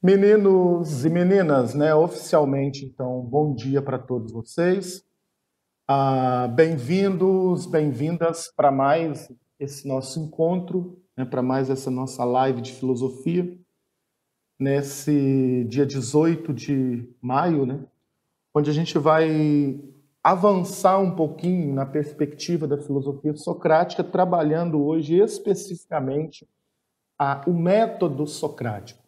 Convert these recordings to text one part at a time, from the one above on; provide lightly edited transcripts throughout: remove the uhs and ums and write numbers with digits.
Meninos e meninas, né? Oficialmente, então, bom dia para todos vocês. Bem-vindos, bem-vindas para mais esse nosso encontro, né? Para mais essa nossa live de filosofia, nesse dia 18 de maio, né? Onde a gente vai avançar um pouquinho na perspectiva da filosofia socrática, trabalhando hoje especificamente o método socrático.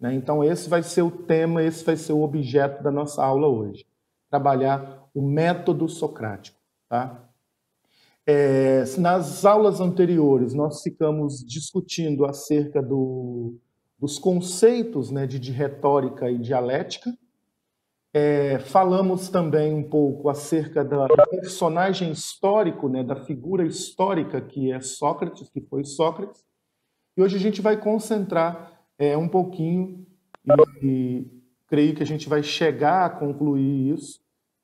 Então, esse vai ser o tema, esse vai ser o objeto da nossa aula hoje. Trabalhar o método socrático. Tá? Nas aulas anteriores, nós ficamos discutindo acerca dos conceitos, né, de retórica e dialética. Falamos também um pouco acerca do personagem histórico, né, da figura histórica que é Sócrates, que foi Sócrates. E hoje a gente vai concentrar um pouquinho e creio que a gente vai chegar a concluir isso,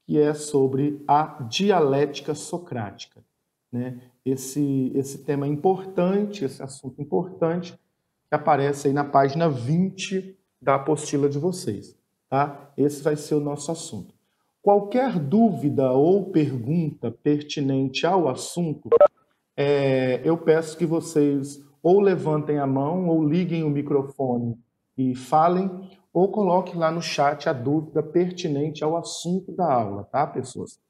que é sobre a dialética socrática. Né? Esse tema importante, esse assunto importante, que aparece aí na página 20 da apostila de vocês. Tá? Esse vai ser o nosso assunto. Qualquer dúvida ou pergunta pertinente ao assunto, eu peço que vocês ou levantem a mão, ou liguem o microfone e falem, ou coloquem lá no chat a dúvida pertinente ao assunto da aula, tá, pessoas?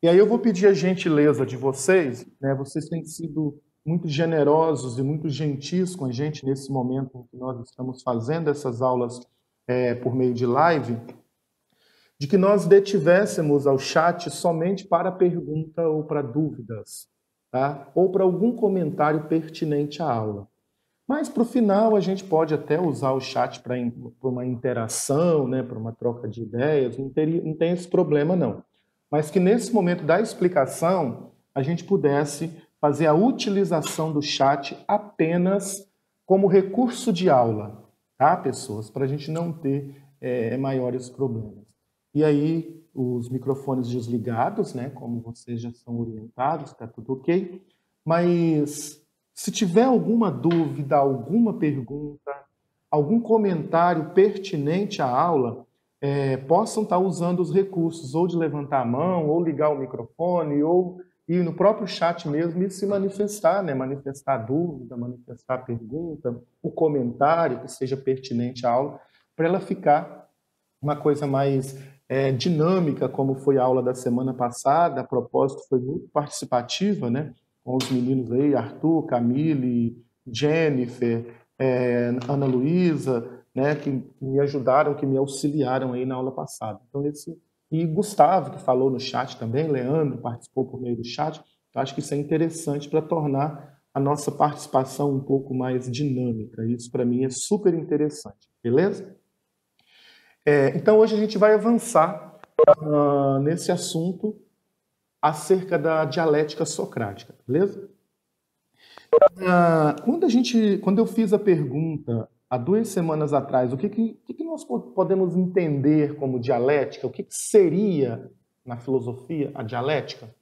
E aí eu vou pedir a gentileza de vocês, né? Vocês têm sido muito generosos e muito gentis com a gente nesse momento em que nós estamos fazendo essas aulas por meio de live, de que nós detivéssemos ao chat somente para pergunta ou para dúvidas, tá? Ou para algum comentário pertinente à aula. Mas para o final a gente pode até usar o chat para uma interação, né, para uma troca de ideias, não tem esse problema não. Mas que nesse momento da explicação a gente pudesse fazer a utilização do chat apenas como recurso de aula, tá, pessoas? Para a gente não ter maiores problemas. E aí os microfones desligados, né, como vocês já são orientados, está tudo ok. Mas se tiver alguma dúvida, alguma pergunta, algum comentário pertinente à aula, possam estar usando os recursos ou de levantar a mão, ou ligar o microfone, ou ir no próprio chat mesmo e se manifestar, né? Manifestar a dúvida, manifestar a pergunta, o comentário que seja pertinente à aula, para ela ficar uma coisa mais dinâmica, como foi a aula da semana passada. A propósito, foi muito participativa, né? Com os meninos aí, Arthur, Camille, Jennifer, Ana Luísa, né? Que me ajudaram, que me auxiliaram aí na aula passada. Então, e Gustavo, que falou no chat também, Leandro participou por meio do chat. Então, acho que isso é interessante para tornar a nossa participação um pouco mais dinâmica. Isso, para mim, é super interessante. Beleza? Então, hoje a gente vai avançar nesse assunto acerca da dialética socrática, beleza? Quando eu fiz a pergunta há 2 semanas atrás, o que nós podemos entender como dialética, o que seria na filosofia a dialética,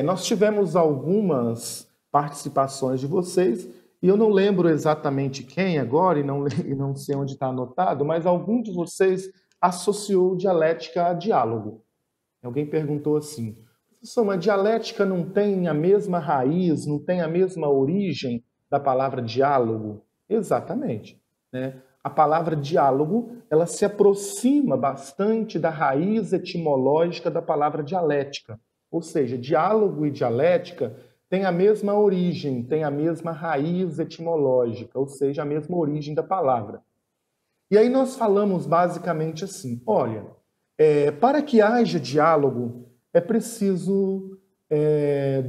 nós tivemos algumas participações de vocês, e eu não lembro exatamente quem agora, e não sei onde está anotado, mas algum de vocês associou dialética a diálogo. Alguém perguntou assim: professor, mas dialética não tem a mesma raiz, não tem a mesma origem da palavra diálogo? Exatamente. Né? A palavra diálogo, ela se aproxima bastante da raiz etimológica da palavra dialética. Ou seja, diálogo e dialética têm a mesma origem, têm a mesma raiz etimológica, ou seja, a mesma origem da palavra. E aí nós falamos basicamente assim: olha, para que haja diálogo, é preciso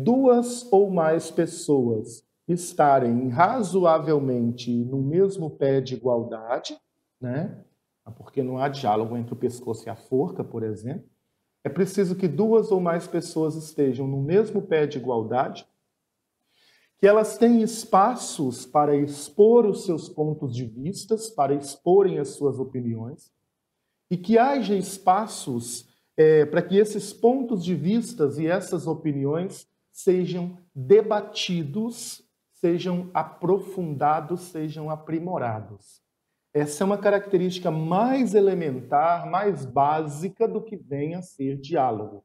2 ou mais pessoas estarem razoavelmente no mesmo pé de igualdade, né? Porque não há diálogo entre o pescoço e a forca, por exemplo. É preciso que 2 ou mais pessoas estejam no mesmo pé de igualdade, que elas têm espaços para expor os seus pontos de vista, para exporem as suas opiniões, e que haja espaços para que esses pontos de vista e essas opiniões sejam debatidos, sejam aprofundados, sejam aprimorados. Essa é uma característica mais elementar, mais básica do que vem a ser diálogo.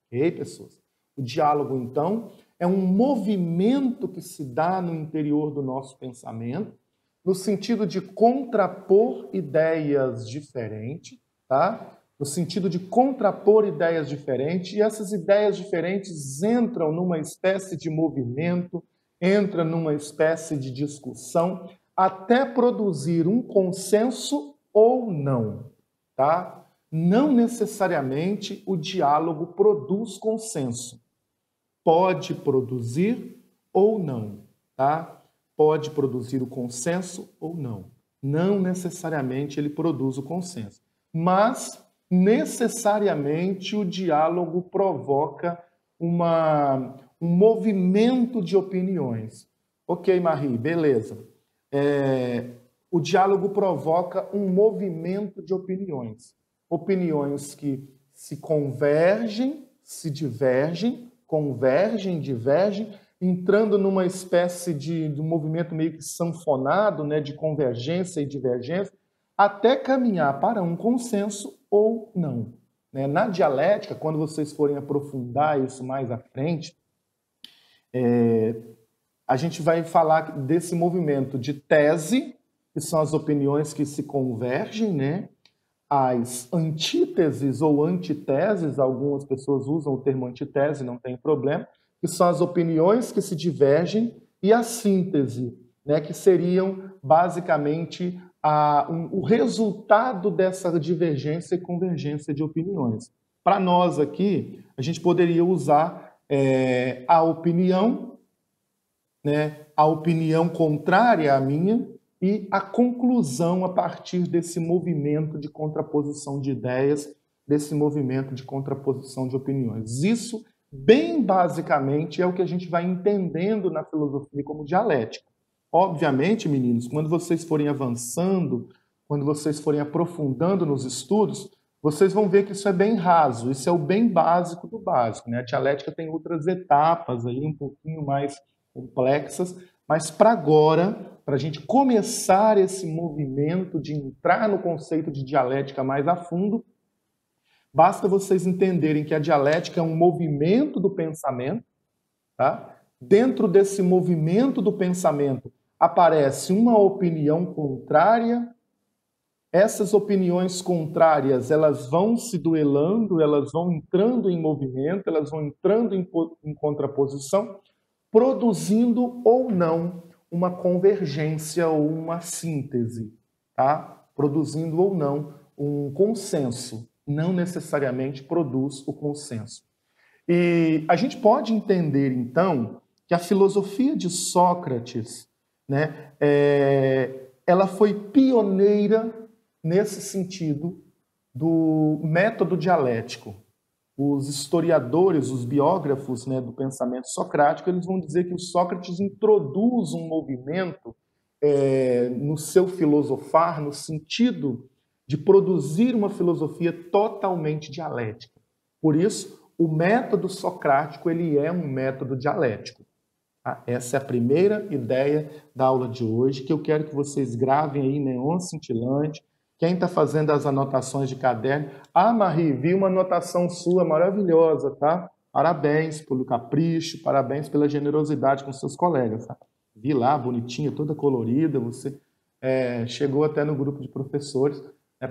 Ok, pessoas? O diálogo, então, é um movimento que se dá no interior do nosso pensamento, no sentido de contrapor ideias diferentes, tá? No sentido de contrapor ideias diferentes, e essas ideias diferentes entram numa espécie de movimento, entram numa espécie de discussão, até produzir um consenso ou não, tá? Não necessariamente o diálogo produz consenso. Pode produzir ou não, tá? Pode produzir o consenso ou não. Não necessariamente ele produz o consenso. Mas, necessariamente, o diálogo provoca um movimento de opiniões. Ok, Marie, beleza. O diálogo provoca um movimento de opiniões. Opiniões que se convergem, se divergem, convergem, divergem, entrando numa espécie de um movimento meio que sanfonado, né, de convergência e divergência, até caminhar para um consenso ou não. Né? Na dialética, quando vocês forem aprofundar isso mais à frente, a gente vai falar desse movimento de tese, que são as opiniões que se convergem, né? As antíteses ou antiteses, algumas pessoas usam o termo antitese, não tem problema, que são as opiniões que se divergem, e a síntese, né, que seriam basicamente o resultado dessa divergência e convergência de opiniões. Para nós aqui, a gente poderia usar a opinião, né, a opinião contrária à minha, e a conclusão a partir desse movimento de contraposição de ideias, desse movimento de contraposição de opiniões. Isso, bem basicamente, é o que a gente vai entendendo na filosofia como dialética. Obviamente, meninos, quando vocês forem avançando, quando vocês forem aprofundando nos estudos, vocês vão ver que isso é bem raso, isso é o bem básico do básico, né? A dialética tem outras etapas aí, um pouquinho mais complexas, mas para agora, para a gente começar esse movimento de entrar no conceito de dialética mais a fundo, basta vocês entenderem que a dialética é um movimento do pensamento, tá? Dentro desse movimento do pensamento aparece uma opinião contrária. Essas opiniões contrárias, elas vão se duelando, elas vão entrando em movimento, elas vão entrando em contraposição, produzindo ou não uma convergência ou uma síntese, tá? Produzindo ou não um consenso. Não necessariamente produz o consenso. E a gente pode entender, então, que a filosofia de Sócrates, né, ela foi pioneira nesse sentido do método dialético. Os historiadores, os biógrafos, né, do pensamento socrático, eles vão dizer que o Sócrates introduz um movimento no seu filosofar, no sentido de produzir uma filosofia totalmente dialética. Por isso, o método socrático ele é um método dialético. Tá? Essa é a primeira ideia da aula de hoje, que eu quero que vocês gravem aí, neon cintilante. Quem está fazendo as anotações de caderno? Ah, Marie, vi uma anotação sua maravilhosa, tá? Parabéns pelo capricho, parabéns pela generosidade com seus colegas. Tá? Vi lá, bonitinha, toda colorida, você chegou até no grupo de professores.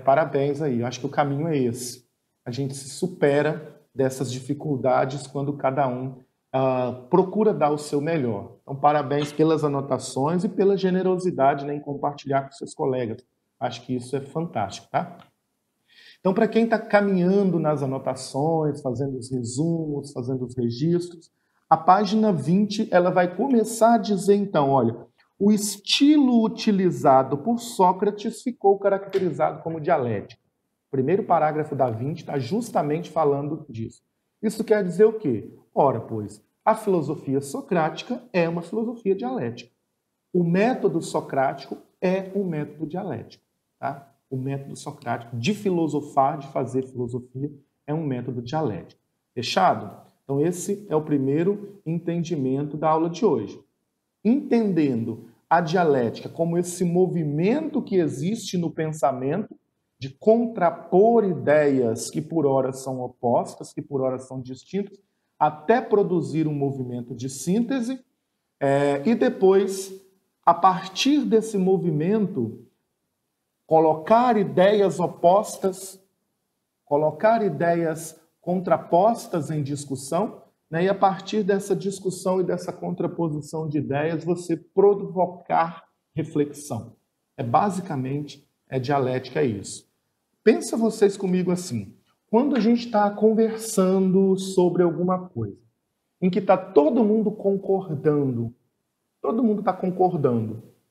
Parabéns aí, eu acho que o caminho é esse. A gente se supera dessas dificuldades quando cada um procura dar o seu melhor. Então, parabéns pelas anotações e pela generosidade, né, em compartilhar com seus colegas. Acho que isso é fantástico, tá? Então, para quem está caminhando nas anotações, fazendo os resumos, fazendo os registros, a página 20 ela vai começar a dizer, então, olha, o estilo utilizado por Sócrates ficou caracterizado como dialético. O primeiro parágrafo da 20 está justamente falando disso. Isso quer dizer o quê? Ora, pois, a filosofia socrática é uma filosofia dialética. O método socrático é um método dialético. Tá? O método socrático de filosofar, de fazer filosofia, é um método dialético. Fechado? Então, esse é o primeiro entendimento da aula de hoje. Entendendo a dialética como esse movimento que existe no pensamento de contrapor ideias que por ora são opostas, que por ora são distintas, até produzir um movimento de síntese, e depois, a partir desse movimento, colocar ideias opostas, colocar ideias contrapostas em discussão, né? E a partir dessa discussão e dessa contraposição de ideias, você provocar reflexão. Basicamente, dialética é isso. Pensa vocês comigo assim, quando a gente está conversando sobre alguma coisa, em que está todo mundo concordando,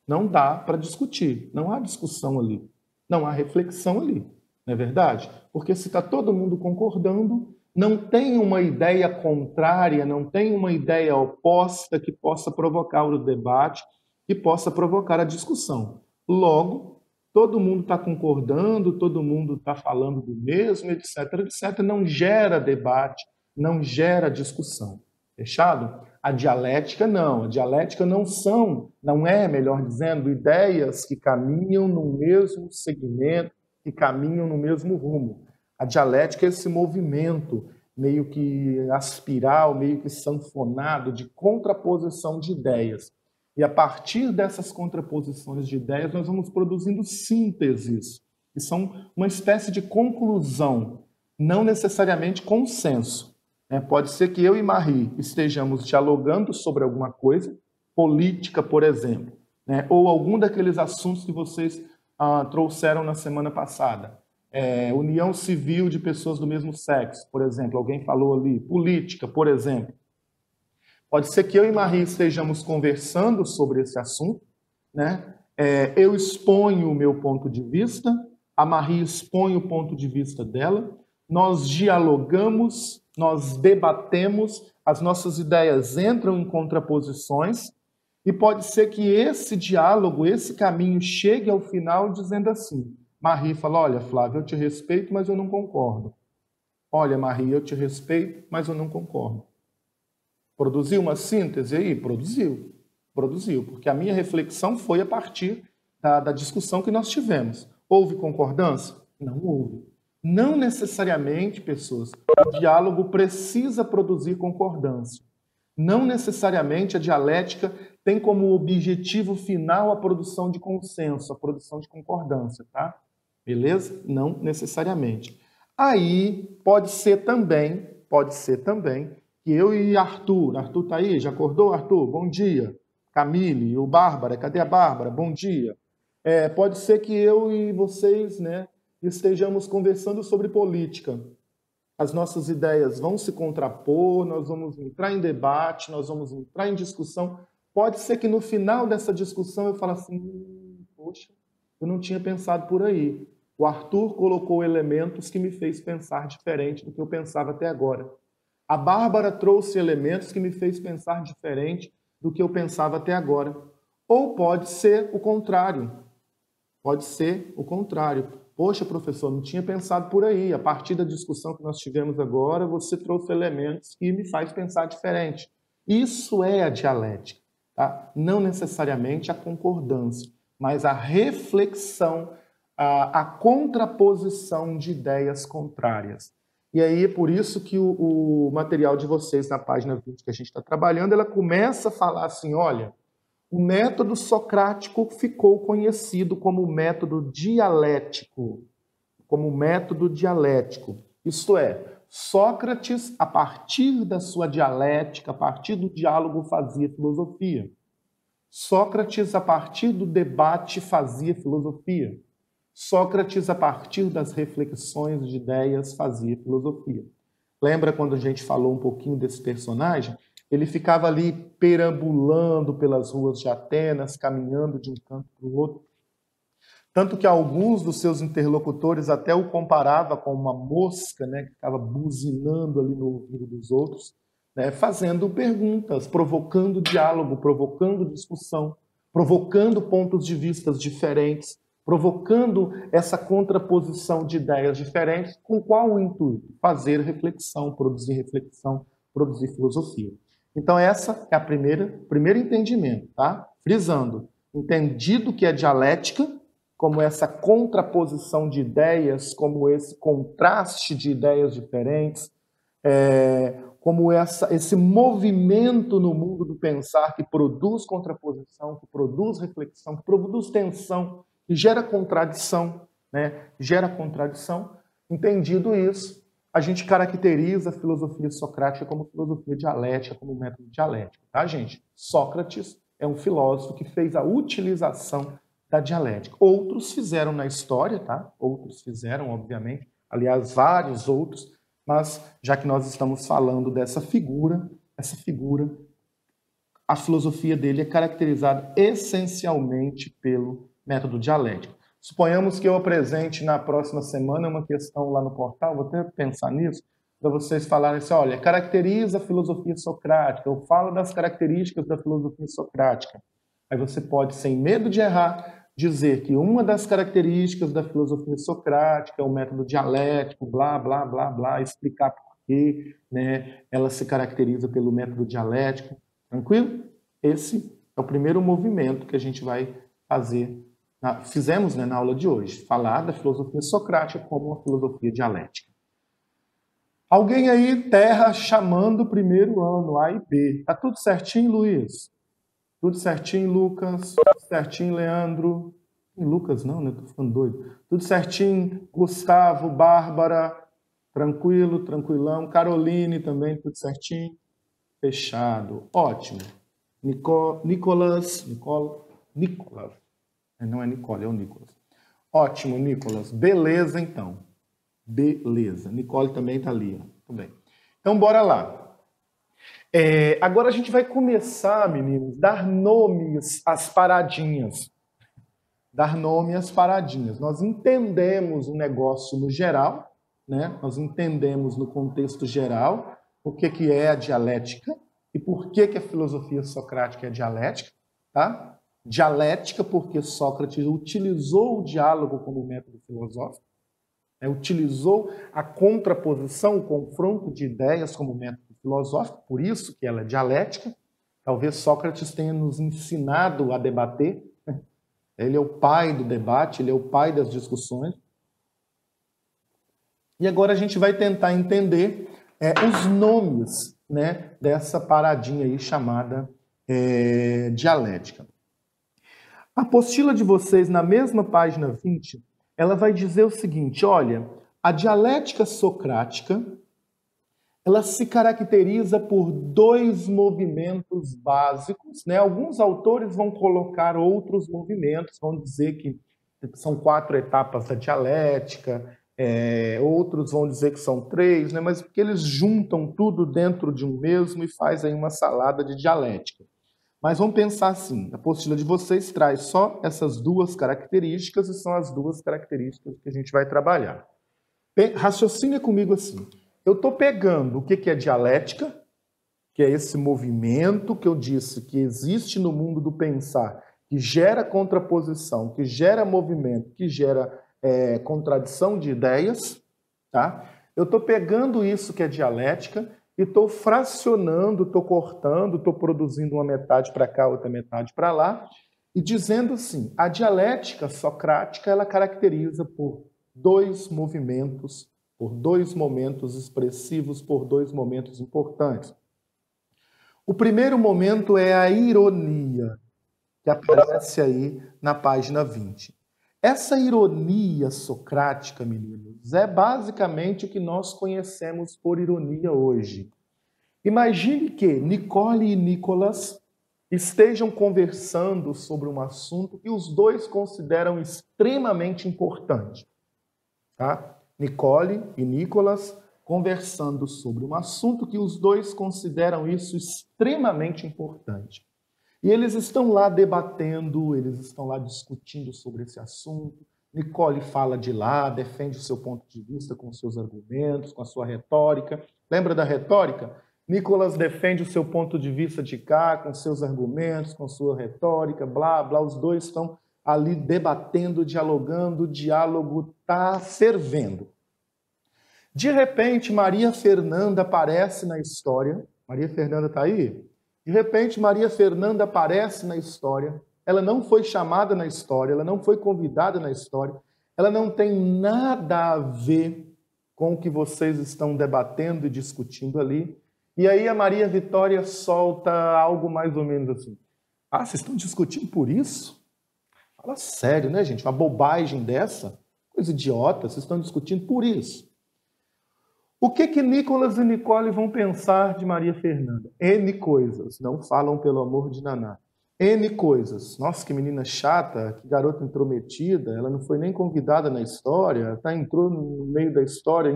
não dá para discutir, não há discussão ali, não há reflexão ali, não é verdade? Porque se está todo mundo concordando, não tem uma ideia contrária, não tem uma ideia oposta que possa provocar o debate, que possa provocar a discussão. Logo, todo mundo está concordando, todo mundo está falando do mesmo, etc, etc. Não gera debate, não gera discussão. Fechado? A dialética não. A dialética não é, melhor dizendo, ideias que caminham no mesmo segmento, que caminham no mesmo rumo. A dialética é esse movimento meio que aspiral, meio que sanfonado de contraposição de ideias. E a partir dessas contraposições de ideias, nós vamos produzindo sínteses, que são uma espécie de conclusão, não necessariamente consenso. Pode ser que eu e Marie estejamos dialogando sobre alguma coisa, política, por exemplo, ou algum daqueles assuntos que vocês trouxeram na semana passada. União civil de pessoas do mesmo sexo, por exemplo, alguém falou ali, política, por exemplo. Pode ser que eu e Marie estejamos conversando sobre esse assunto, né? Eu exponho o meu ponto de vista, a Marie expõe o ponto de vista dela, nós dialogamos, nós debatemos, as nossas ideias entram em contraposições, e pode ser que esse diálogo, esse caminho chegue ao final dizendo assim, Marie fala, olha, Flávio, eu te respeito, mas eu não concordo. Olha, Marie, eu te respeito, mas eu não concordo. Produziu uma síntese aí? Produziu, porque a minha reflexão foi a partir da discussão que nós tivemos. Houve concordância? Não houve. Não necessariamente, pessoas, o diálogo precisa produzir concordância. Não necessariamente a dialética tem como objetivo final a produção de consenso, a produção de concordância, tá? Beleza? Não necessariamente. Aí pode ser também que eu e Arthur tá aí? Já acordou, Arthur? Bom dia. Camille, o Bárbara, cadê a Bárbara? Bom dia. Pode ser que eu e vocês, né, estejamos conversando sobre política. As nossas ideias vão se contrapor, nós vamos entrar em debate, nós vamos entrar em discussão. Pode ser que no final dessa discussão eu fale assim, poxa, eu não tinha pensado por aí. O Arthur colocou elementos que me fez pensar diferente do que eu pensava até agora. A Bárbara trouxe elementos que me fez pensar diferente do que eu pensava até agora. Ou pode ser o contrário. Poxa, professor, não tinha pensado por aí. A partir da discussão que nós tivemos agora, você trouxe elementos que me faz pensar diferente. Isso é a dialética, tá? Não necessariamente a concordância, mas a reflexão, a contraposição de ideias contrárias. E aí é por isso que o material de vocês, na página 20 que a gente está trabalhando, ela começa a falar assim, olha, o método socrático ficou conhecido como método dialético. Isto é, Sócrates, a partir da sua dialética, a partir do diálogo, fazia filosofia. Sócrates, a partir do debate, fazia filosofia. Sócrates, a partir das reflexões de ideias, fazia filosofia. Lembra quando a gente falou um pouquinho desse personagem? Ele ficava ali perambulando pelas ruas de Atenas, caminhando de um canto para o outro. Tanto que alguns dos seus interlocutores até o comparava com uma mosca, né, que ficava buzinando ali no ouvido dos outros, né, fazendo perguntas, provocando diálogo, provocando discussão, provocando pontos de vista diferentes, provocando essa contraposição de ideias diferentes, com qual o intuito? Fazer reflexão, produzir filosofia. Então essa é a primeiro entendimento, tá? Frisando, entendido que é dialética, como essa contraposição de ideias, como esse contraste de ideias diferentes, como esse movimento no mundo do pensar que produz contraposição, que produz reflexão, que produz tensão, que gera contradição, né? Gera contradição. Entendido isso, a gente caracteriza a filosofia socrática como filosofia dialética, como método dialético, tá, gente? Sócrates é um filósofo que fez a utilização da dialética. Outros fizeram na história, tá? Outros fizeram, obviamente, aliás, vários outros, mas já que nós estamos falando dessa figura, a filosofia dele é caracterizada essencialmente pelo método dialético. Suponhamos que eu apresente na próxima semana uma questão lá no portal, vou até pensar nisso, para vocês falarem assim, olha, caracteriza a filosofia socrática, eu falo das características da filosofia socrática. Aí você pode, sem medo de errar, dizer que uma das características da filosofia socrática é o método dialético, blá, blá, blá, blá, explicar por quê, né, ela se caracteriza pelo método dialético. Tranquilo? Esse é o primeiro movimento que a gente vai fazer. Fizemos, né, na aula de hoje, falar da filosofia socrática como uma filosofia dialética. Alguém aí, terra, chamando o primeiro ano, A e B. Tá tudo certinho, Luiz? Tudo certinho, Lucas? Tudo certinho, Leandro? Lucas não, né? Tô ficando doido. Tudo certinho, Gustavo, Bárbara? Tranquilo, tranquilão. Caroline também, tudo certinho? Fechado. Ótimo. Nicolas. Não é Nicole, é o Nicolas. Ótimo, Nicolas. Beleza, então. Beleza. Nicole também está ali. Tudo bem. Então, bora lá. Agora a gente vai começar, meninos, dar nomes às paradinhas. Dar nome às paradinhas. Nós entendemos o negócio no geral, né? Nós entendemos no contexto geral o que é a dialética e por que a filosofia socrática é dialética, tá? Dialética porque Sócrates utilizou o diálogo como método filosófico, né? Utilizou a contraposição, o confronto de ideias como método filosófico, por isso que ela é dialética. Talvez Sócrates tenha nos ensinado a debater, né? Ele é o pai do debate, ele é o pai das discussões. E agora a gente vai tentar entender os nomes, né, dessa paradinha aí chamada dialética. A apostila de vocês, na mesma página 20, ela vai dizer o seguinte, olha, a dialética socrática, ela se caracteriza por dois movimentos básicos, né? Alguns autores vão colocar outros movimentos, vão dizer que são 4 etapas da dialética, outros vão dizer que são 3, né? Mas porque eles juntam tudo dentro de um mesmo e faz aí uma salada de dialética. Mas vamos pensar assim, a apostila de vocês traz só essas duas características e são as duas características que a gente vai trabalhar. Raciocina comigo assim, eu estou pegando o que é dialética, que é esse movimento que eu disse que existe no mundo do pensar, que gera contraposição, que gera movimento, que gera contradição de ideias, tá? Eu estou pegando isso que é dialética e estou fracionando, estou cortando, estou produzindo uma metade para cá, outra metade para lá, e dizendo assim, a dialética socrática ela caracteriza por dois movimentos, por dois momentos expressivos, por dois momentos importantes. O primeiro momento é a ironia, que aparece aí na página 20. Essa ironia socrática, meninos, é basicamente o que nós conhecemos por ironia hoje. Imagine que Nicole e Nicolas estejam conversando sobre um assunto que os dois consideram extremamente importante. Tá? Nicole e Nicolas conversando sobre um assunto que os dois consideram isso extremamente importante. E eles estão lá debatendo, eles estão lá discutindo sobre esse assunto. Nicole fala de lá, defende o seu ponto de vista com os seus argumentos, com a sua retórica. Lembra da retórica? Nicolas defende o seu ponto de vista de cá, com seus argumentos, com sua retórica, blá, blá. Os dois estão ali debatendo, dialogando, o diálogo está fervendo. De repente, Maria Fernanda aparece na história. Maria Fernanda está aí? De repente, Maria Fernanda aparece na história ela não foi chamada na história, ela não foi convidada na história, ela não tem nada a ver com o que vocês estão debatendo e discutindo ali. E aí a Maria Vitória solta algo mais ou menos assim: ah, vocês estão discutindo por isso? Fala sério, né, gente? Uma bobagem dessa? Coisa idiota, vocês estão discutindo por isso. O que Nicolas e Nicole vão pensar de Maria Fernanda? N coisas, não falam pelo amor de Naná. N coisas. Nossa, que menina chata, que garota intrometida, ela não foi nem convidada na história, tá? Entrou no meio da história,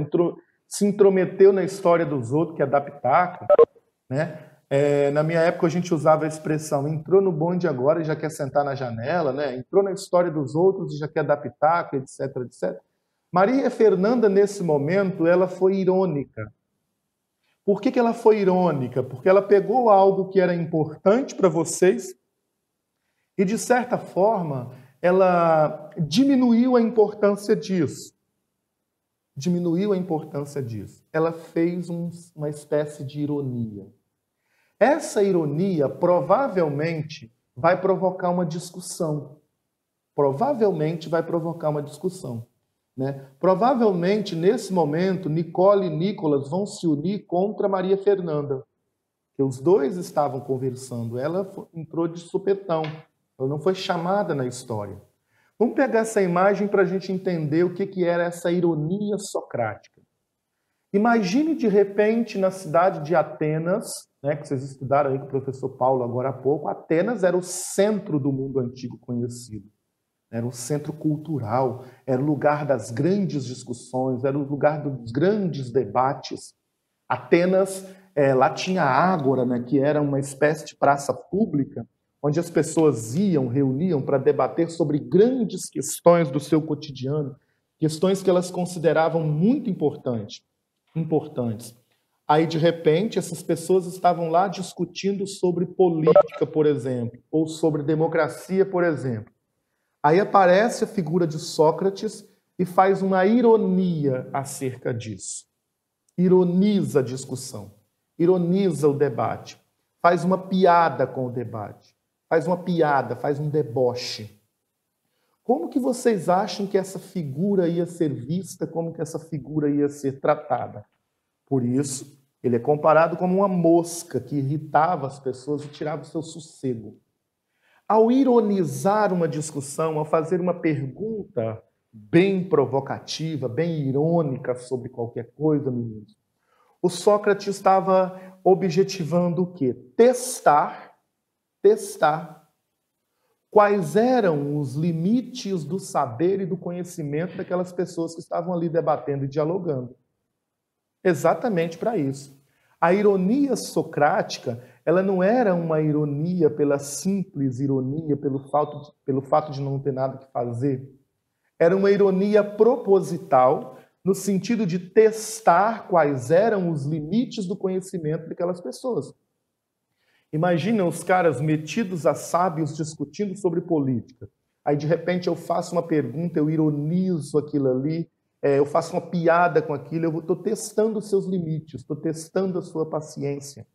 se intrometeu na história dos outros, que é dar pitaco, né? Na minha época a gente usava a expressão entrou no bonde agora e já quer sentar na janela, né? Entrou na história dos outros e já quer dar pitaco, etc, etc. Maria Fernanda, nesse momento, ela foi irônica. Por que ela foi irônica? Porque ela pegou algo que era importante para vocês e, de certa forma, ela diminuiu a importância disso. Diminuiu a importância disso. Ela fez uma espécie de ironia. Essa ironia provavelmente vai provocar uma discussão. Provavelmente vai provocar uma discussão. Né? Provavelmente, nesse momento, Nicole e Nicolas vão se unir contra Maria Fernanda. Porque os dois estavam conversando. Ela entrou de supetão. Ela não foi chamada na história. Vamos pegar essa imagem para a gente entender o que era essa ironia socrática. Imagine, de repente, na cidade de Atenas, né, que vocês estudaram aí com o professor Paulo agora há pouco, Atenas era o centro do mundo antigo conhecido. Era o centro cultural, era o lugar das grandes discussões, era o lugar dos grandes debates. Atenas, lá tinha a Ágora, né, que era uma espécie de praça pública, onde as pessoas reuniam para debater sobre grandes questões do seu cotidiano, questões que elas consideravam muito importantes. Aí, de repente, essas pessoas estavam lá discutindo sobre política, por exemplo, ou sobre democracia, por exemplo. Aí aparece a figura de Sócrates e faz uma ironia acerca disso. Ironiza a discussão, ironiza o debate, faz uma piada com o debate, faz uma piada, faz um deboche. Como que vocês acham que essa figura ia ser vista, como que essa figura ia ser tratada? Por isso, ele é comparado como uma mosca que irritava as pessoas e tirava o seu sossego. Ao ironizar uma discussão, ao fazer uma pergunta bem provocativa, bem irônica sobre qualquer coisa, meninos, o Sócrates estava objetivando o quê? Testar quais eram os limites do saber e do conhecimento daquelas pessoas que estavam ali debatendo e dialogando. Exatamente para isso. A ironia socrática, ela não era uma ironia pela simples ironia, pelo fato de não ter nada que fazer. Era uma ironia proposital, no sentido de testar quais eram os limites do conhecimento daquelas pessoas. Imagina os caras metidos a sábios discutindo sobre política. Aí, de repente, eu faço uma pergunta, eu ironizo aquilo ali, eu faço uma piada com aquilo, eu estou testando os seus limites, estou testando a sua paciência.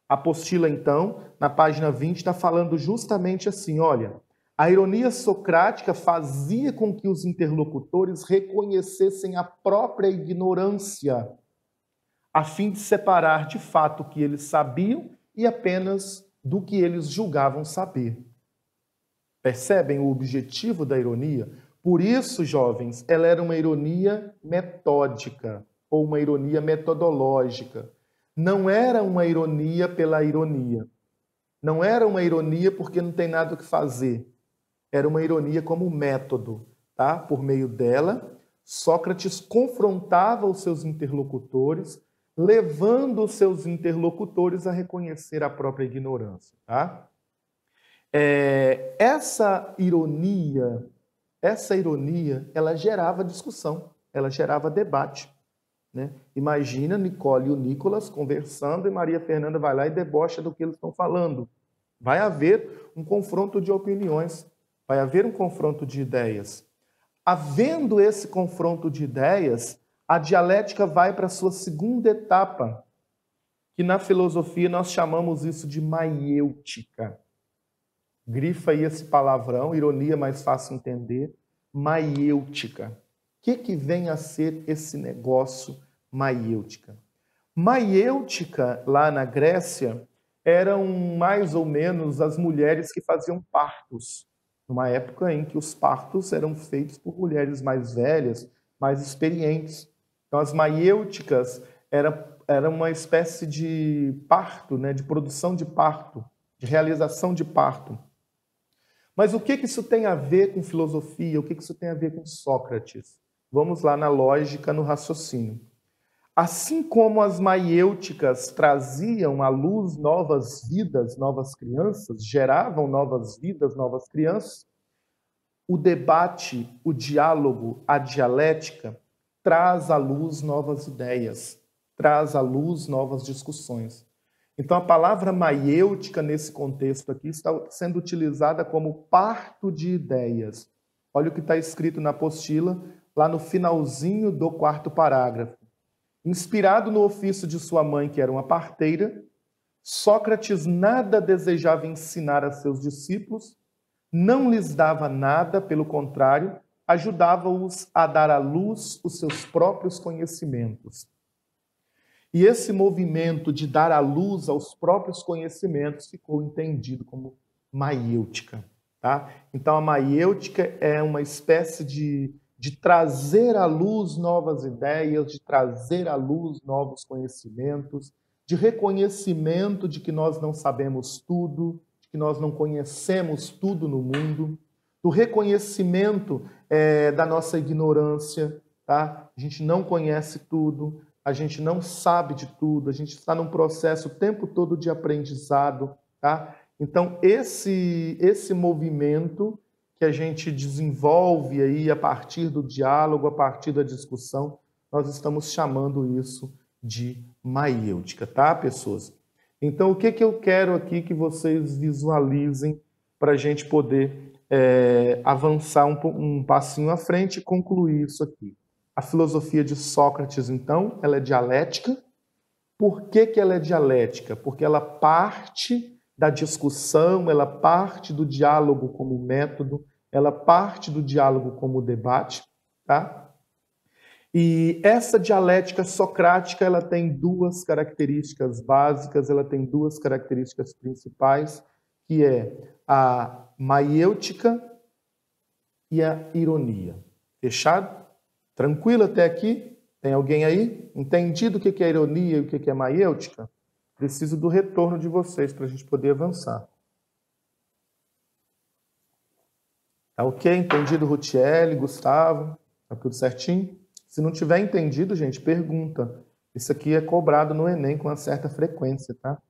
A apostila, então, na página 20, está falando justamente assim, olha, a ironia socrática fazia com que os interlocutores reconhecessem a própria ignorância, a fim de separar de fato o que eles sabiam e apenas do que eles julgavam saber. Percebem o objetivo da ironia? Por isso, jovens, ela era uma ironia metódica ou uma ironia metodológica. Não era uma ironia pela ironia. Não era uma ironia porque não tem nada o que fazer. Era uma ironia como método, tá? Por meio dela, Sócrates confrontava os seus interlocutores, levando os seus interlocutores a reconhecer a própria ignorância, tá? Essa ironia, ela gerava discussão, ela gerava debate. Né? Imagina Nicole e o Nicolas conversando e Maria Fernanda vai lá e debocha do que eles estão falando. Vai haver um confronto de opiniões, vai haver um confronto de ideias. Havendo esse confronto de ideias, a dialética vai para a sua segunda etapa, que na filosofia nós chamamos isso de maiêutica. grifa aí esse palavrão, ironia mais fácil entender, maiêutica. O que vem a ser esse negócio maiêutica? Maiêutica, lá na Grécia, eram mais ou menos as mulheres que faziam partos, numa época em que os partos eram feitos por mulheres mais velhas, mais experientes. Então, as maiêuticas era uma espécie de parto, né, de produção de parto, de realização de parto. Mas o que isso tem a ver com filosofia? O que isso tem a ver com Sócrates? Vamos lá na lógica, no raciocínio. Assim como as maiêuticas traziam à luz novas vidas, novas crianças, geravam novas vidas, novas crianças, o debate, o diálogo, a dialética traz à luz novas ideias, traz à luz novas discussões. Então, a palavra maiêutica, nesse contexto aqui, está sendo utilizada como parto de ideias. Olha o que está escrito na apostila, lá no finalzinho do 4º parágrafo. Inspirado no ofício de sua mãe, que era uma parteira, Sócrates nada desejava ensinar a seus discípulos, não lhes dava nada, pelo contrário, ajudava-os a dar à luz os seus próprios conhecimentos. E esse movimento de dar à luz aos próprios conhecimentos ficou entendido como maiêutica. Tá? Então, a maiêutica é uma espécie de trazer à luz novas ideias, de trazer à luz novos conhecimentos, de reconhecimento de que nós não sabemos tudo, de que nós não conhecemos tudo no mundo, do reconhecimento da nossa ignorância. Tá? A gente não conhece tudo, a gente não sabe de tudo, a gente está num processo o tempo todo de aprendizado. Tá? Então, esse movimento que a gente desenvolve aí a partir do diálogo, a partir da discussão, nós estamos chamando isso de maiêutica, tá, pessoas? Então, o que eu quero aqui que vocês visualizem para a gente poder avançar um passinho à frente e concluir isso aqui. A filosofia de Sócrates, então, ela é dialética. Por que ela é dialética? Porque ela parte da discussão, ela parte do diálogo como método, ela parte do diálogo como debate, tá? E essa dialética socrática, ela tem duas características básicas, ela tem duas características principais, que é a maiêutica e a ironia. Fechado? Tranquilo até aqui? Tem alguém aí? Entendido o que é ironia e o que é maiêutica? Preciso do retorno de vocês para a gente poder avançar. Tá ok? Entendido, Rutiele, Gustavo? Tá tudo certinho? Se não tiver entendido, gente, pergunta. Isso aqui é cobrado no Enem com uma certa frequência, tá?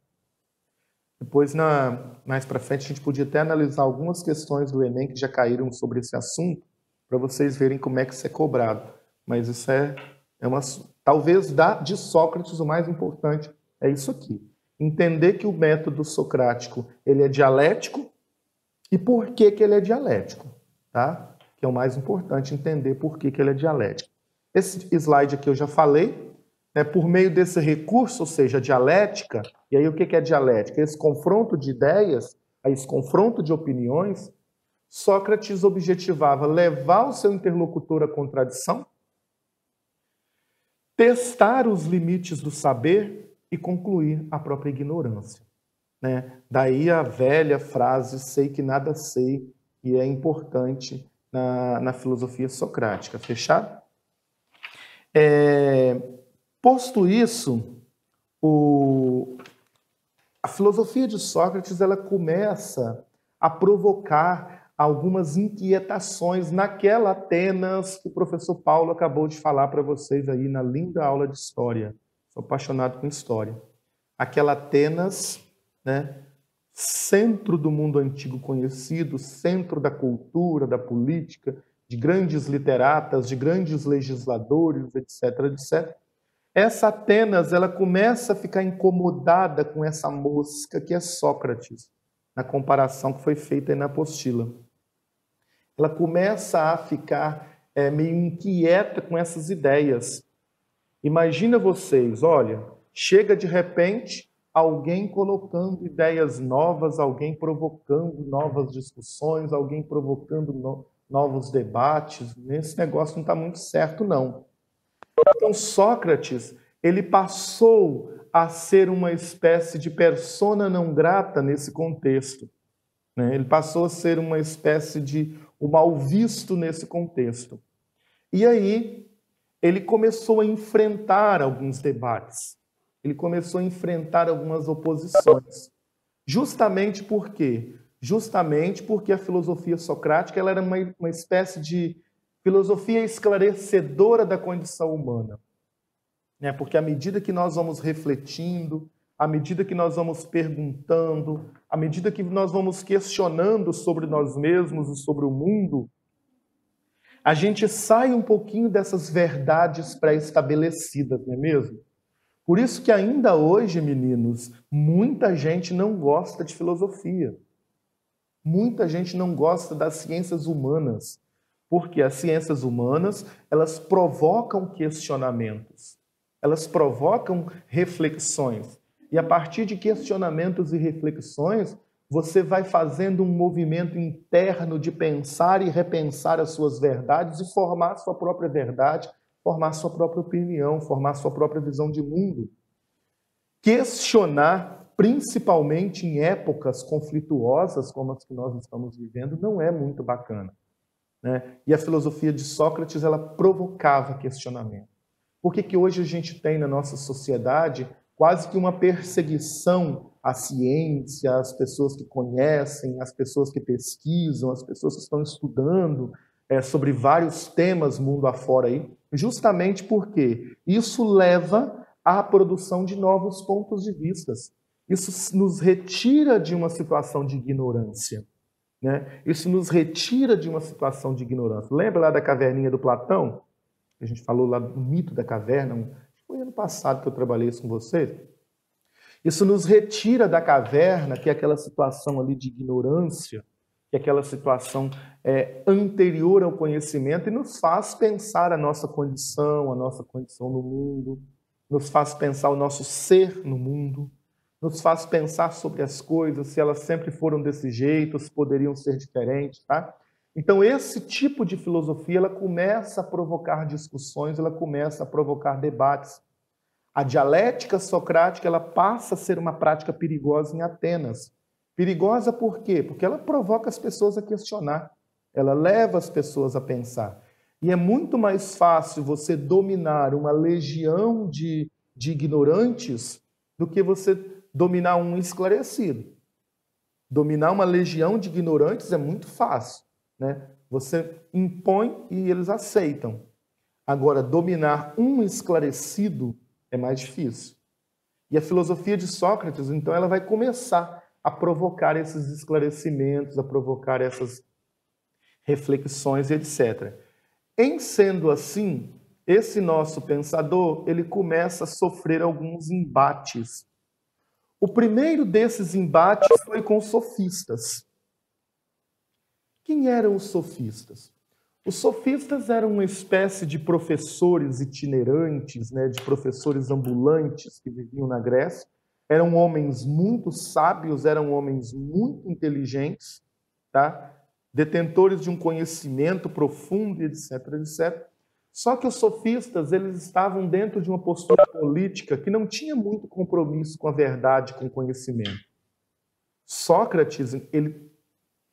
Depois, mais para frente, a gente podia até analisar algumas questões do Enem que já caíram sobre esse assunto, para vocês verem como é que isso é cobrado. Mas isso talvez de Sócrates o mais importante é isso aqui. Entender que o método socrático ele é dialético e por que ele é dialético, tá? Que é o mais importante, entender por que ele é dialético. Esse slide aqui eu já falei, né? Por meio desse recurso, ou seja, dialética, e aí o que é dialética? Esse confronto de ideias, esse confronto de opiniões, Sócrates objetivava levar o seu interlocutor à contradição, testar os limites do saber e concluir a própria ignorância. Né? Daí a velha frase, sei que nada sei, e é importante na filosofia socrática. Fechado? Posto isso, a filosofia de Sócrates ela começa a provocar algumas inquietações naquela Atenas que o professor Paulo acabou de falar para vocês aí na linda aula de história. Sou apaixonado com história. Aquela Atenas, né, centro do mundo antigo conhecido, centro da cultura, da política, de grandes literatas, de grandes legisladores, etc, etc. Essa Atenas, ela começa a ficar incomodada com essa mosca que é Sócrates, na comparação que foi feita aí na apostila. Ela começa a ficar meio inquieta com essas ideias. Imagina vocês, olha, chega de repente alguém colocando ideias novas, alguém provocando novas discussões, alguém provocando novos debates. Esse negócio não está muito certo, não. Então, Sócrates, ele passou a ser uma espécie de persona não grata nesse contexto, né? Ele passou a ser uma espécie de o mal visto nesse contexto. E aí, ele começou a enfrentar alguns debates, ele começou a enfrentar algumas oposições. Justamente por quê? Justamente porque a filosofia socrática ela era uma espécie de filosofia esclarecedora da condição humana. Né? Porque à medida que nós vamos refletindo, à medida que nós vamos perguntando, à medida que nós vamos questionando sobre nós mesmos e sobre o mundo, a gente sai um pouquinho dessas verdades pré-estabelecidas, não é mesmo? Por isso que ainda hoje, meninos, muita gente não gosta de filosofia. Muita gente não gosta das ciências humanas, porque as ciências humanas, elas provocam questionamentos, elas provocam reflexões. E a partir de questionamentos e reflexões, você vai fazendo um movimento interno de pensar e repensar as suas verdades e formar a sua própria verdade, formar a sua própria opinião, formar a sua própria visão de mundo. Questionar, principalmente em épocas conflituosas como as que nós estamos vivendo, não é muito bacana, né? E a filosofia de Sócrates, ela provocava questionamento. Por que hoje a gente tem na nossa sociedade quase que uma perseguição à ciência, às pessoas que conhecem, às pessoas que pesquisam, às pessoas que estão estudando sobre vários temas mundo afora aí, justamente porque isso leva à produção de novos pontos de vista. Isso nos retira de uma situação de ignorância, né? Isso nos retira de uma situação de ignorância. Lembra lá da caverninha do Platão? A gente falou lá do mito da caverna, foi ano passado que eu trabalhei isso com vocês. Isso nos retira da caverna, que é aquela situação ali de ignorância, que é aquela situação anterior ao conhecimento, e nos faz pensar a nossa condição no mundo, nos faz pensar o nosso ser no mundo, nos faz pensar sobre as coisas, se elas sempre foram desse jeito, se poderiam ser diferentes, tá? Então, esse tipo de filosofia, ela começa a provocar discussões, ela começa a provocar debates. A dialética socrática, ela passa a ser uma prática perigosa em Atenas. Perigosa por quê? Porque ela provoca as pessoas a questionar, ela leva as pessoas a pensar. E é muito mais fácil você dominar uma legião de ignorantes do que você dominar um esclarecido. Dominar uma legião de ignorantes é muito fácil, né? Você impõe e eles aceitam. Agora, dominar um esclarecido é mais difícil. E a filosofia de Sócrates, então, ela vai começar a provocar esses esclarecimentos, a provocar essas reflexões, etc. Em sendo assim, esse nosso pensador, ele começa a sofrer alguns embates. O primeiro desses embates foi com os sofistas. Quem eram os sofistas? Os sofistas eram uma espécie de professores itinerantes, né, de professores ambulantes que viviam na Grécia. Eram homens muito sábios, eram homens muito inteligentes, tá? Detentores de um conhecimento profundo, etc, etc. Só que os sofistas, eles estavam dentro de uma postura política que não tinha muito compromisso com a verdade, com o conhecimento. Sócrates, ele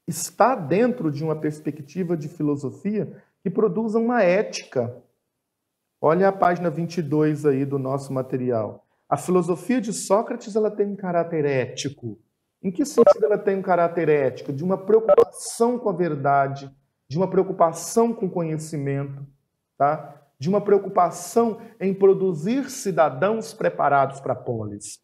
está dentro de uma perspectiva de filosofia que produza uma ética. Olha a página 22 aí do nosso material. A filosofia de Sócrates, ela tem um caráter ético. Em que sentido ela tem um caráter ético? De uma preocupação com a verdade, de uma preocupação com o conhecimento, tá? De uma preocupação em produzir cidadãos preparados para a polis.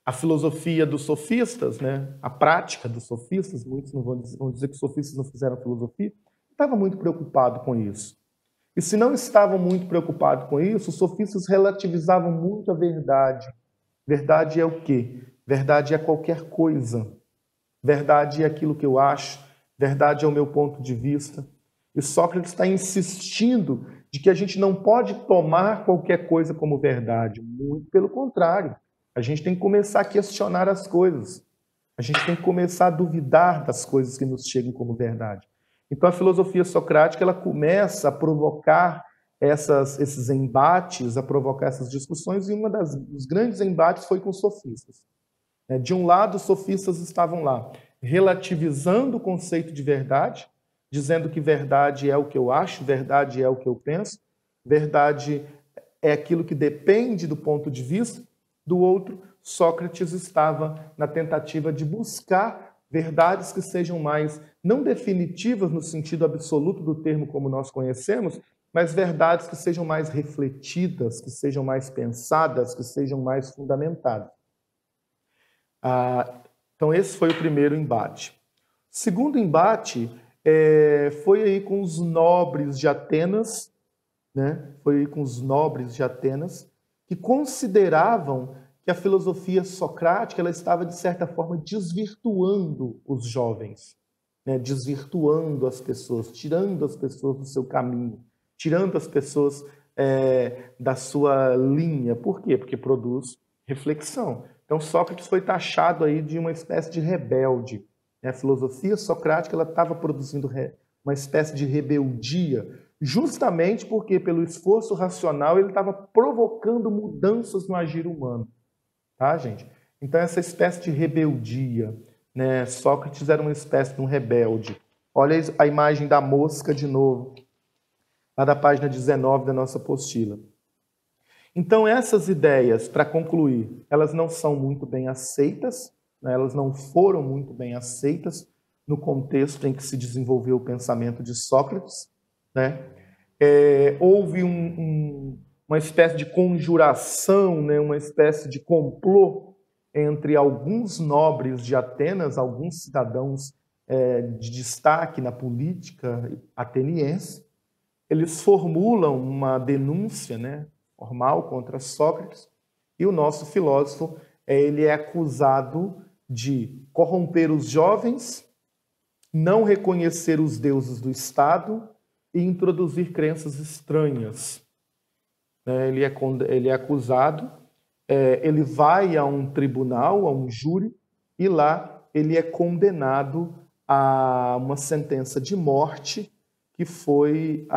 A filosofia dos sofistas, né? A prática dos sofistas, muitos não vão dizer que os sofistas não fizeram filosofia, estava muito preocupado com isso. E se não estavam muito preocupados com isso, os sofistas relativizavam muito a verdade. Verdade é o quê? Verdade é qualquer coisa. Verdade é aquilo que eu acho. Verdade é o meu ponto de vista. E Sócrates está insistindo de que a gente não pode tomar qualquer coisa como verdade. Muito pelo contrário. A gente tem que começar a questionar as coisas. A gente tem que começar a duvidar das coisas que nos chegam como verdade. Então, a filosofia socrática ela começa a provocar esses embates, a provocar essas discussões, e dos grandes embates foi com os sofistas. De um lado, os sofistas estavam lá relativizando o conceito de verdade, dizendo que verdade é o que eu acho, verdade é o que eu penso, verdade é aquilo que depende do ponto de vista do outro. Sócrates estava na tentativa de buscar verdades que sejam mais, não definitivas no sentido absoluto do termo como nós conhecemos, mas verdades que sejam mais refletidas, que sejam mais pensadas, que sejam mais fundamentadas. Então esse foi o primeiro embate. O segundo embate foi aí com os nobres de Atenas, né? Foi aí com os nobres de Atenas, que consideravam que a filosofia socrática ela estava, de certa forma, desvirtuando os jovens, né? Desvirtuando as pessoas, tirando as pessoas do seu caminho, tirando as pessoas da sua linha. Por quê? Porque produz reflexão. Então, Sócrates foi taxado aí de uma espécie de rebelde. A filosofia socrática ela estava produzindo uma espécie de rebeldia, justamente porque, pelo esforço racional, ele estava provocando mudanças no agir humano. Tá, gente? Então, essa espécie de rebeldia, né? Sócrates era uma espécie de um rebelde. Olha a imagem da mosca de novo, lá da página 19 da nossa apostila. Então, essas ideias, para concluir, elas não são muito bem aceitas, né? Elas não foram muito bem aceitas no contexto em que se desenvolveu o pensamento de Sócrates, né? Houve uma espécie de conjuração, né? Uma espécie de complô entre alguns nobres de Atenas, alguns cidadãos de destaque na política ateniense. Eles formulam uma denúncia, né, formal contra Sócrates, e o nosso filósofo ele é acusado de corromper os jovens, não reconhecer os deuses do Estado e introduzir crenças estranhas. Ele é acusado, ele vai a um tribunal, a um júri, e lá ele é condenado a uma sentença de morte, que foi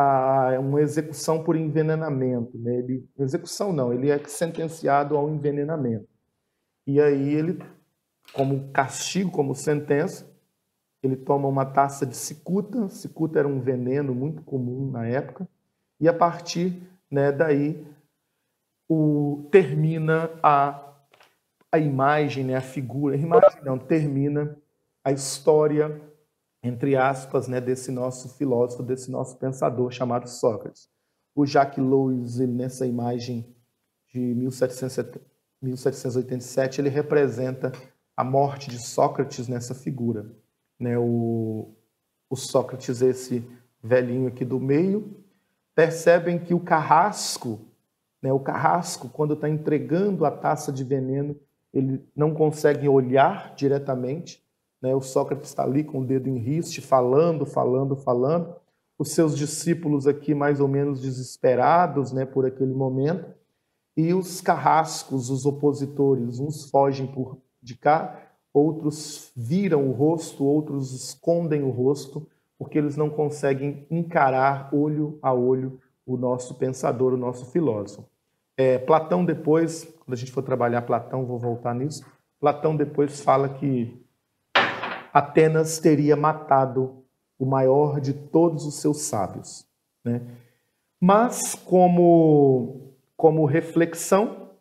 uma execução por envenenamento. Né? Execução não, ele é sentenciado ao envenenamento. E aí ele, como castigo, como sentença, ele toma uma taça de cicuta. Cicuta era um veneno muito comum na época. E a partir daí termina a imagem, né, a figura. Imagem não, termina a história, entre aspas, né, desse nosso filósofo, desse nosso pensador chamado Sócrates. O Jacques Louis, nessa imagem de 1787, ele representa a morte de Sócrates nessa figura. Né, o Sócrates, esse velhinho aqui do meio, percebem que o carrasco, quando está entregando a taça de veneno, ele não consegue olhar diretamente. O Sócrates está ali com o dedo em riste, falando. Os seus discípulos aqui mais ou menos desesperados, né, por aquele momento. E os carrascos, os opositores, uns fogem de cá, outros viram o rosto, outros escondem o rosto, porque eles não conseguem encarar olho a olho o nosso pensador, o nosso filósofo. Platão depois, quando a gente for trabalhar Platão, vou voltar nisso, Platão depois fala que Atenas teria matado o maior de todos os seus sábios. Né? Mas, como reflexão,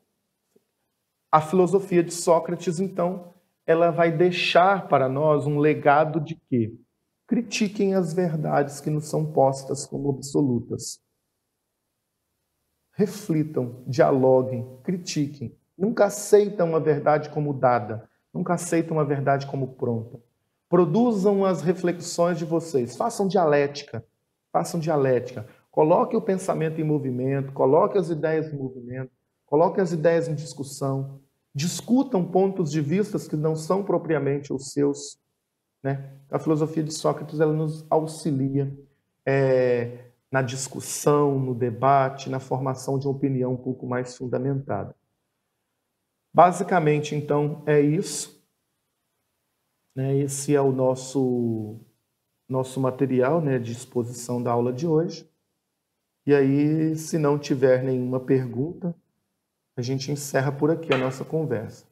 a filosofia de Sócrates, então, ela vai deixar para nós um legado de que critiquem as verdades que nos são postas como absolutas. Reflitam, dialoguem, critiquem. Nunca aceitam a verdade como dada, nunca aceitam a verdade como pronta. Produzam as reflexões de vocês, façam dialética. Coloque o pensamento em movimento, coloque as ideias em movimento, coloque as ideias em discussão, discutam pontos de vista que não são propriamente os seus. Né? A filosofia de Sócrates ela nos auxilia na discussão, no debate, na formação de uma opinião um pouco mais fundamentada. Basicamente, então, é isso. Né? Esse é o nosso material, né, de exposição da aula de hoje. E aí, se não tiver nenhuma pergunta, a gente encerra por aqui a nossa conversa.